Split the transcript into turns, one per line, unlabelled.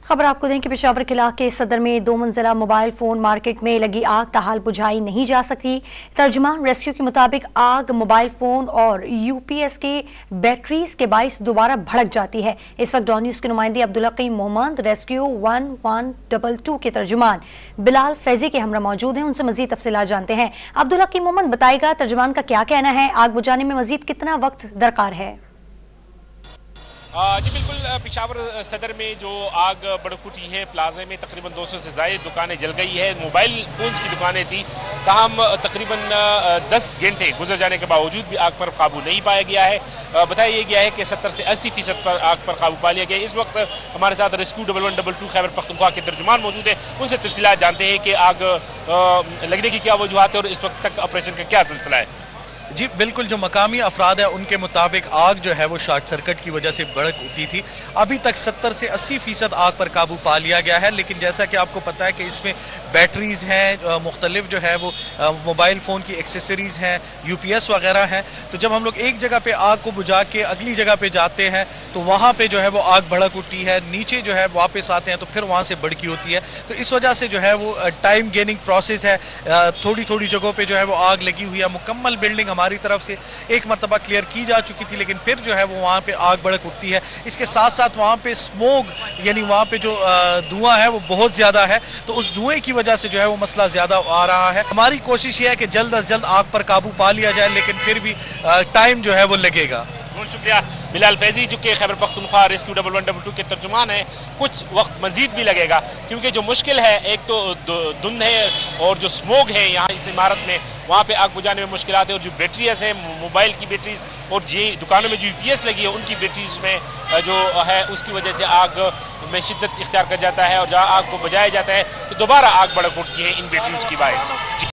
खबर आपको दें कि पेशावर के इलाके सदर में 2 मंजिला मोबाइल फोन मार्केट में लगी आग ताहाल बुझाई नहीं जा सकी। तर्जुमान रेस्क्यू के मुताबिक आग मोबाइल फोन और यूपीएस के बैटरीज के बाइस दोबारा भड़क जाती है। इस वक्त डॉन न्यूज के नुमाइंदे अब्दुल हकीम मोहम्मद रेस्क्यू 1122 के तर्जुमान बिलाल फैजी के हमरा मौजूद हैं, उनसे मजीद तफसीलात जानते हैं। अब्दुल हकीम मोहम्मद बताएगा तर्जुमान का क्या कहना है, आग बुझाने में मजीद कितना वक्त दरकार है?
जी बिल्कुल, पेशावर सदर में जो आग भड़क उठी है, प्लाजे में तकरीबन 200 से ज़ायद दुकानें जल गई है। मोबाइल फ़ोन्स की दुकानें थी, ताहम तकरीबन 10 घंटे गुजर जाने के बावजूद भी आग पर काबू नहीं पाया गया है। बताया गया है कि 70 से 80% पर आग पर काबू पा लिया गया है। इस वक्त हमारे साथ रेस्क्यू 1122 खैबर पख्तूनख्वा के तर्जुमान मौजूद है, उनसे तफसीलात जानते हैं कि आग लगने की क्या वजूहत है और इस वक्त तक ऑपरेशन का क्या सिलसिला है।
जी बिल्कुल, जो मकामी अफराद है उनके मुताबिक आग जो है वो शॉर्ट सर्किट की वजह से भड़क उठी थी। अभी तक 70 से 80% आग पर काबू पा लिया गया है, लेकिन जैसा कि आपको पता है कि इसमें बैटरीज हैं, मुख्तलिफ जो है वो मोबाइल फ़ोन की एक्सेसरीज़ हैं, यूपीएस वगैरह हैं। तो जब हम लोग एक जगह पे आग को बुझा के अगली जगह पे जाते हैं तो वहाँ पे जो है वो आग भड़क उठी है, नीचे जो है वापस आते हैं तो फिर वहाँ से भड़की होती है। तो इस वजह से जो है वो टाइम गेनिंग प्रोसेस है, थोड़ी थोड़ी जगहों पर जो है वो आग लगी हुई है। मुकम्मल बिल्डिंग हमारी तरफ से एक मरतबा क्लियर की जा चुकी थी, लेकिन फिर जो है वो वहाँ पे आग भड़क उठती है। इसके साथ साथ वहाँ पे स्मोक यानी वहाँ पे जो धुआं है वो बहुत ज़्यादा है, तो उस धुएं की वजह से जो है वो मसला ज़्यादा आ रहा है। हमारी कोशिश ये है कि जल्द अज जल्द आग पर काबू पा लिया जाए, लेकिन फिर भी टाइम जो है वो लगेगा।
बहुत शुक्रिया बिलाल फैजी, जो कि खैबर पख्तूनख्वा रेस्क्यू 1122 के तर्जुमान है। कुछ वक्त मजीद भी लगेगा क्योंकि जो मुश्किल है, एक तो धुंध है और जो स्मोक है यहाँ इस इमारत में, वहाँ पे आग बुझाने में मुश्किलात है। और जो बैटरीज है, मोबाइल की बैटरीज और ये दुकानों में जो यूपीएस लगी है उनकी बैटरीज में जो है उसकी वजह से आग में शिद्दत इख्तियार कर जाता है और जहाँ आग को बुझाया जाता है तो दोबारा आग भड़क उठती है इन बैटरीज की बाइस।